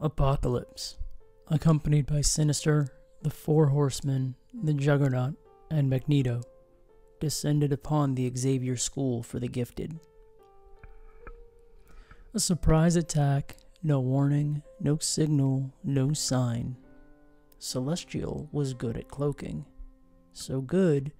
Apocalypse, accompanied by Sinister, the Four Horsemen, the Juggernaut, and Magneto, descended upon the Xavier School for the Gifted. A surprise attack, no warning, no signal, no sign. Celestial was good at cloaking, so good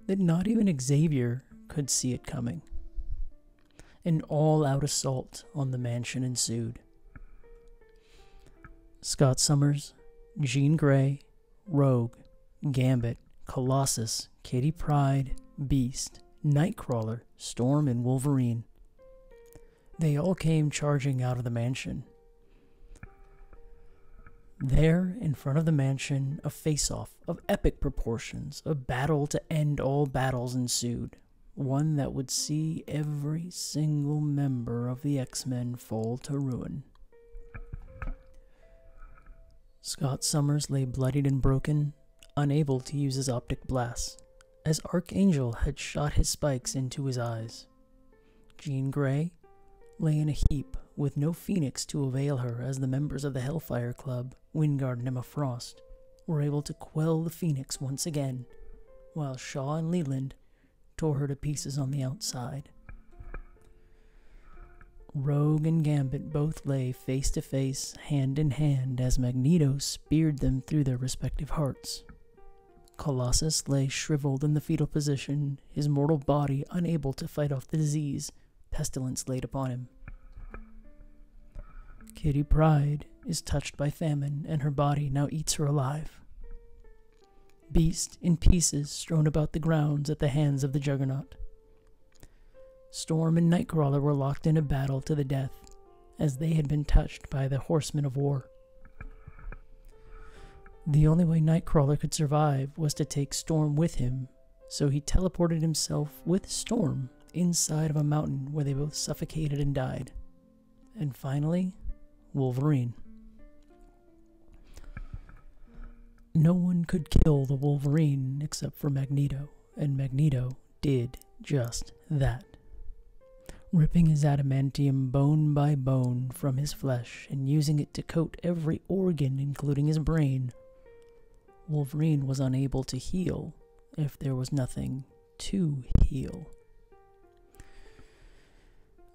that not even Xavier could see it coming. An all-out assault on the mansion ensued. Scott Summers, Jean Grey, Rogue, Gambit, Colossus, Kitty Pryde, Beast, Nightcrawler, Storm, and Wolverine. They all came charging out of the mansion. There, in front of the mansion, a face-off of epic proportions, a battle to end all battles ensued, one that would see every single member of the X-Men fall to ruin. Scott Summers lay bloodied and broken, unable to use his optic blasts, as Archangel had shot his spikes into his eyes. Jean Grey lay in a heap with no Phoenix to avail her, as the members of the Hellfire Club, Wingard and Emma Frost, were able to quell the Phoenix once again, while Shaw and Leland tore her to pieces on the outside. Rogue and Gambit both lay face to face, hand in hand, as Magneto speared them through their respective hearts. Colossus lay shriveled in the fetal position, his mortal body unable to fight off the disease pestilence laid upon him. Kitty Pryde is touched by famine, and her body now eats her alive. Beast in pieces strewn about the grounds at the hands of the Juggernaut. Storm and Nightcrawler were locked in a battle to the death, as they had been touched by the Horsemen of War. The only way Nightcrawler could survive was to take Storm with him, so he teleported himself with Storm inside of a mountain where they both suffocated and died. And finally, Wolverine. No one could kill the Wolverine except for Magneto, and Magneto did just that. Ripping his adamantium bone by bone from his flesh and using it to coat every organ, including his brain, Wolverine was unable to heal if there was nothing to heal.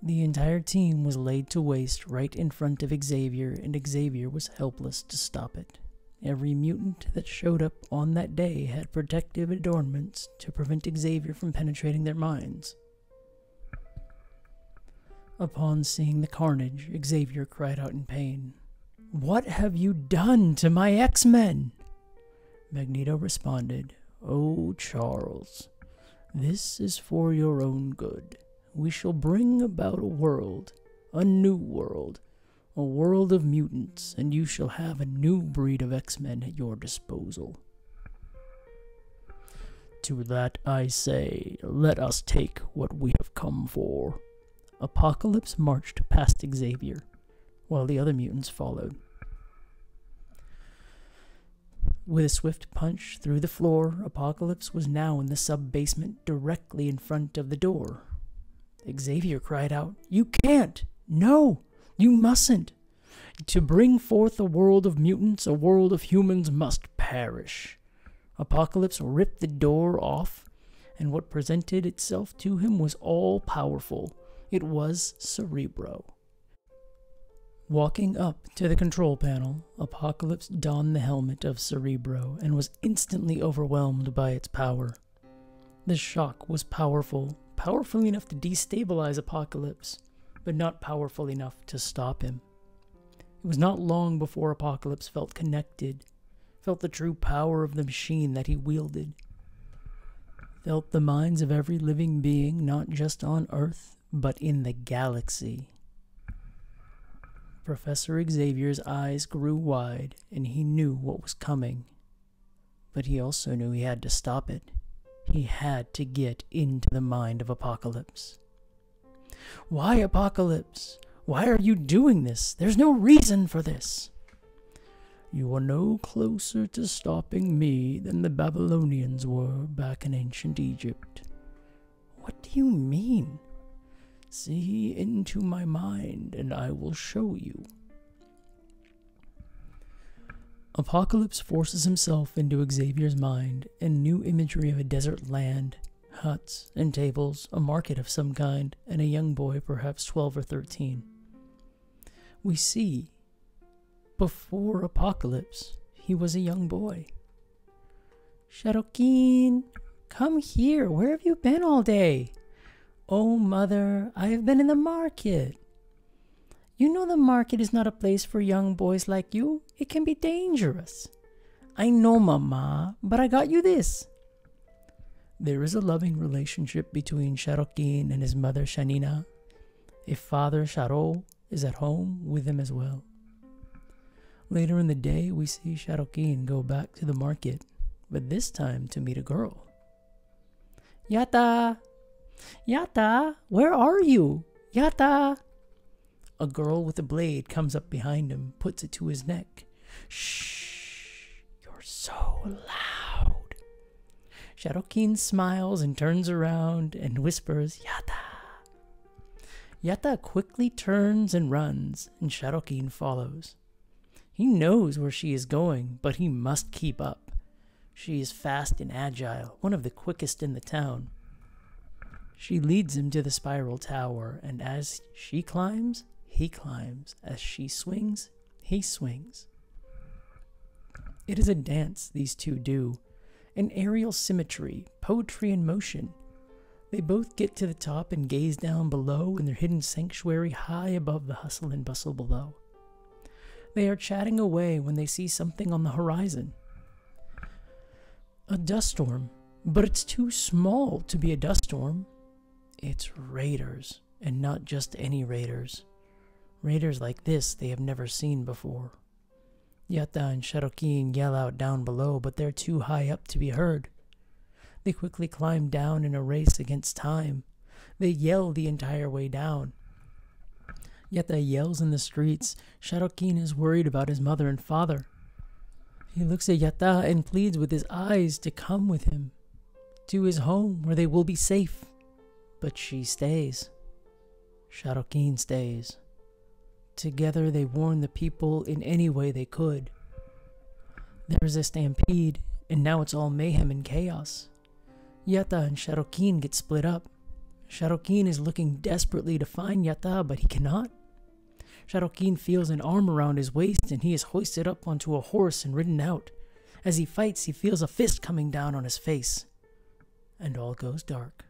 The entire team was laid to waste right in front of Xavier, and Xavier was helpless to stop it. Every mutant that showed up on that day had protective adornments to prevent Xavier from penetrating their minds. Upon seeing the carnage, Xavier cried out in pain. "What have you done to my X-Men?" Magneto responded, "Oh, Charles, this is for your own good. We shall bring about a world, a new world, a world of mutants, and you shall have a new breed of X-Men at your disposal. To that I say, let us take what we have come for." Apocalypse marched past Xavier, while the other mutants followed. With a swift punch through the floor, Apocalypse was now in the sub-basement directly in front of the door. Xavier cried out, "You can't! No! You mustn't! To bring forth a world of mutants, a world of humans must perish." Apocalypse ripped the door off, and what presented itself to him was all-powerful. It was Cerebro. Walking up to the control panel, Apocalypse donned the helmet of Cerebro and was instantly overwhelmed by its power. The shock was powerful enough to destabilize Apocalypse, but not powerful enough to stop him. It was not long before Apocalypse felt connected, felt the true power of the machine that he wielded, felt the minds of every living being, not just on Earth, but in the galaxy. Professor Xavier's eyes grew wide, and he knew what was coming. But he also knew he had to stop it. He had to get into the mind of Apocalypse. "Why, Apocalypse? Why are you doing this? There's no reason for this." "You are no closer to stopping me than the Babylonians were back in ancient Egypt." "What do you mean?" "See into my mind, and I will show you." Apocalypse forces himself into Xavier's mind, and new imagery of a desert land, huts and tables, a market of some kind, and a young boy, perhaps 12 or 13. We see, before Apocalypse, he was a young boy. Shadowkeen, come here. Where have you been all day? Oh, mother, I have been in the market. You know the market is not a place for young boys like you. It can be dangerous. I know, Mama, but I got you this. There is a loving relationship between Shadowkeen and his mother, Shanina. If Father Sharo is at home with him as well. Later in the day, we see Shadowkeen go back to the market, but this time to meet a girl. Yatta! Yatta! Where are you? Yatta! A girl with a blade comes up behind him, puts it to his neck. Shh! You're so loud. Shadowkeen smiles and turns around and whispers, Yatta! Yatta quickly turns and runs, and Shadowkeen follows. He knows where she is going, but he must keep up. She is fast and agile, one of the quickest in the town. She leads him to the spiral tower, and as she climbs, he climbs. As she swings, he swings. It is a dance these two do, an aerial symmetry, poetry in motion. They both get to the top and gaze down below in their hidden sanctuary high above the hustle and bustle below. They are chatting away when they see something on the horizon. A dust storm, but it's too small to be a dust storm. It's raiders, and not just any raiders. Raiders like this they have never seen before. Yatta and Shadowkeen yell out down below, but they're too high up to be heard. They quickly climb down in a race against time. They yell the entire way down. Yatta yells in the streets. Shadowkeen is worried about his mother and father. He looks at Yatta and pleads with his eyes to come with him to his home where they will be safe. But she stays. Shadowkeen stays. Together they warn the people in any way they could. There's a stampede, and now it's all mayhem and chaos. Yatta and Shadowkeen get split up. Shadowkeen is looking desperately to find Yatta, but he cannot. Shadowkeen feels an arm around his waist, and he is hoisted up onto a horse and ridden out. As he fights, he feels a fist coming down on his face. And all goes dark.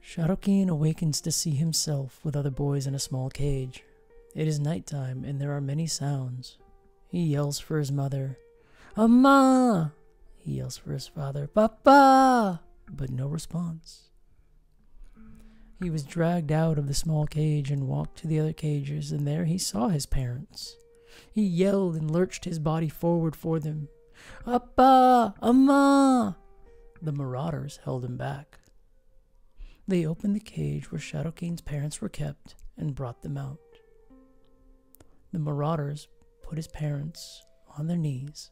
Shadowkeen awakens to see himself with other boys in a small cage. It is nighttime, and there are many sounds. He yells for his mother, Amma! He yells for his father, Papa! But no response. He was dragged out of the small cage and walked to the other cages, and there he saw his parents. He yelled and lurched his body forward for them. Appa! Amma! The marauders held him back. They opened the cage where Shadowkeen's parents were kept and brought them out. The marauders put his parents on their knees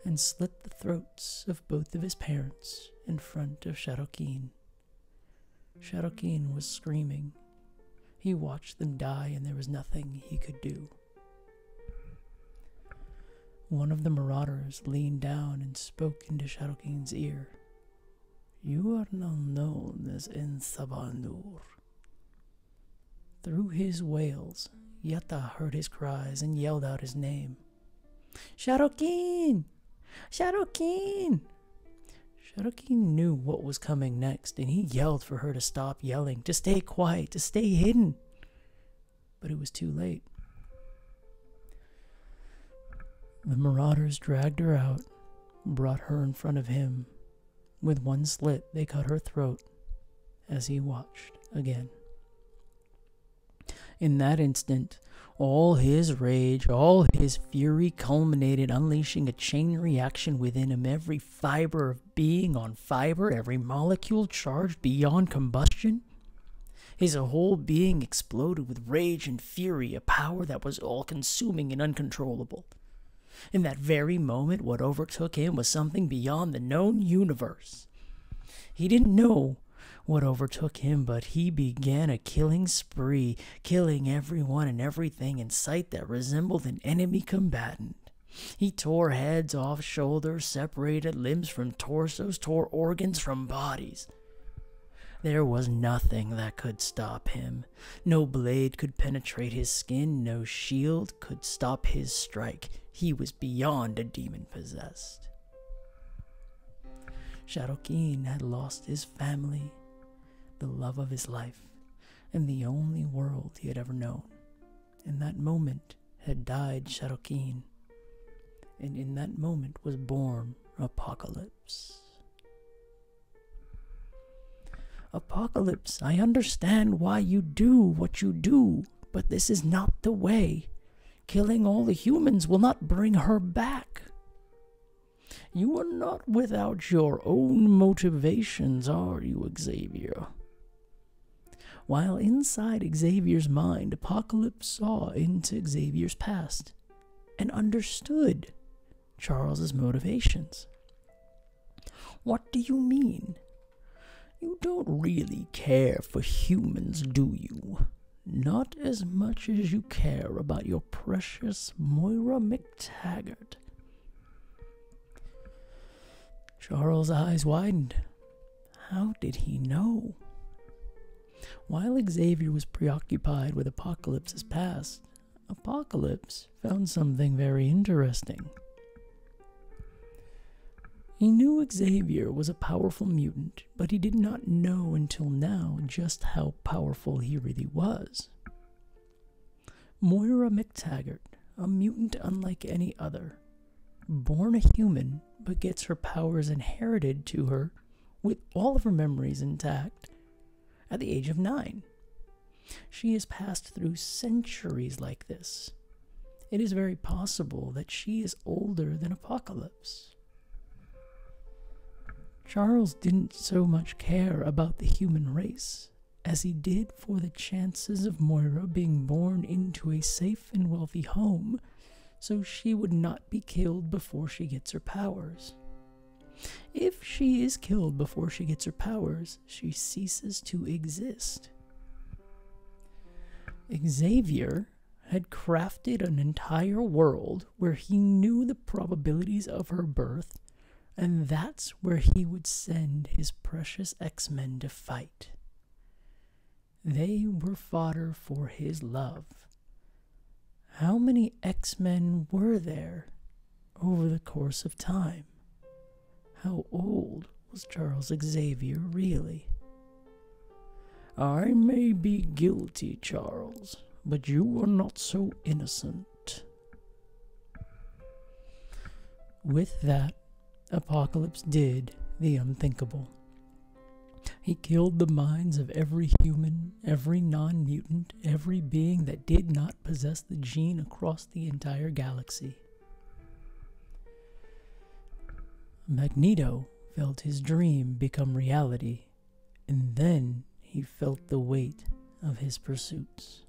and slit the throats of both of his parents in front of Shadowkeen. Shadowkeen was screaming. He watched them die, and there was nothing he could do. One of the marauders leaned down and spoke into Shadowkeen's ear. You are now known as Ensabanur. Through his wails, Yatta heard his cries and yelled out his name. Shadowkeen! Shadowkeen! Shadowkeen knew what was coming next, and he yelled for her to stop yelling, to stay quiet, to stay hidden. But it was too late. The marauders dragged her out, brought her in front of him. With one slit, they cut her throat as he watched again. In that instant, all his rage, all his fury culminated, unleashing a chain reaction within him, every fiber of being on fire, every molecule charged beyond combustion. His whole being exploded with rage and fury, a power that was all-consuming and uncontrollable. In that very moment, what overtook him was something beyond the known universe. He didn't know what overtook him, but he began a killing spree, killing everyone and everything in sight that resembled an enemy combatant. He tore heads off shoulders, separated limbs from torsos, tore organs from bodies. There was nothing that could stop him. No blade could penetrate his skin, no shield could stop his strike. He was beyond a demon possessed. Shadowkeen had lost his family, the love of his life, and the only world he had ever known. In that moment had died Shadowkeen, and in that moment was born Apocalypse. Apocalypse, I understand why you do what you do, but this is not the way. Killing all the humans will not bring her back. You are not without your own motivations, are you, Xavier? While inside Xavier's mind, Apocalypse saw into Xavier's past and understood Charles's motivations. What do you mean? You don't really care for humans, do you? Not as much as you care about your precious Moira McTaggart. Charles' eyes widened. How did he know? While Xavier was preoccupied with Apocalypse's past, Apocalypse found something very interesting. He knew Xavier was a powerful mutant, but he did not know until now just how powerful he really was. Moira McTaggart, a mutant unlike any other, born a human but gets her powers inherited to her with all of her memories intact at the age of 9. She has passed through centuries like this. It is very possible that she is older than Apocalypse. Charles didn't so much care about the human race as he did for the chances of Moira being born into a safe and wealthy home so she would not be killed before she gets her powers. If she is killed before she gets her powers, she ceases to exist. Xavier had crafted an entire world where he knew the probabilities of her birth, and that's where he would send his precious X-Men to fight. They were fodder for his love. How many X-Men were there over the course of time? How old was Charles Xavier really? I may be guilty, Charles, but you are not so innocent. With that, Apocalypse did the unthinkable. He killed the minds of every human, every non-mutant, every being that did not possess the gene across the entire galaxy. Magneto felt his dream become reality, and then he felt the weight of his pursuits.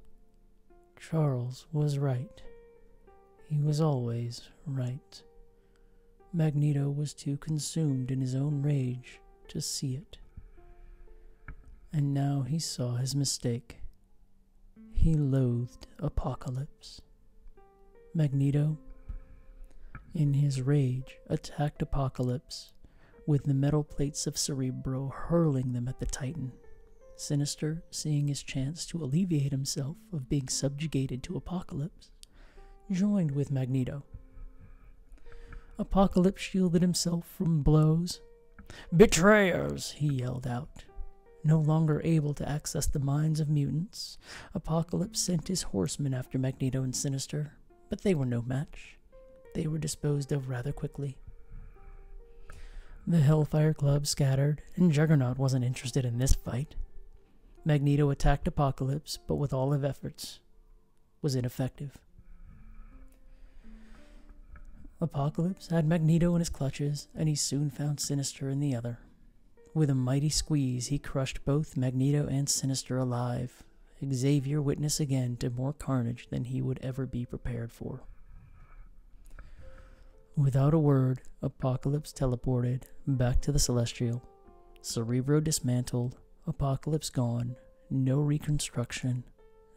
Charles was right. He was always right. Magneto was too consumed in his own rage to see it. And now he saw his mistake. He loathed Apocalypse. Magneto, in his rage, attacked Apocalypse with the metal plates of Cerebro, hurling them at the Titan. Sinister, seeing his chance to alleviate himself of being subjugated to Apocalypse, joined with Magneto. Apocalypse shielded himself from blows. "Betrayers!" he yelled out. No longer able to access the minds of mutants, Apocalypse sent his horsemen after Magneto and Sinister, but they were no match. They were disposed of rather quickly. The Hellfire Club scattered, and Juggernaut wasn't interested in this fight. Magneto attacked Apocalypse, but with all his efforts, was ineffective. Apocalypse had Magneto in his clutches, and he soon found Sinister in the other. With a mighty squeeze, he crushed both Magneto and Sinister alive. Xavier witnessed again to more carnage than he would ever be prepared for. Without a word, Apocalypse teleported back to the Celestial. Cerebro dismantled, Apocalypse gone, no reconstruction,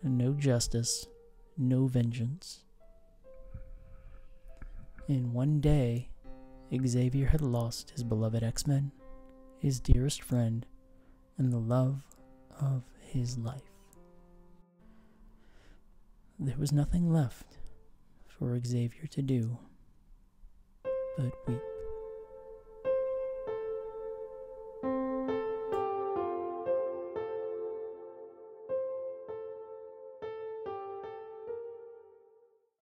no justice, no vengeance. In one day, Xavier had lost his beloved X-Men, his dearest friend, and the love of his life. There was nothing left for Xavier to do but weep.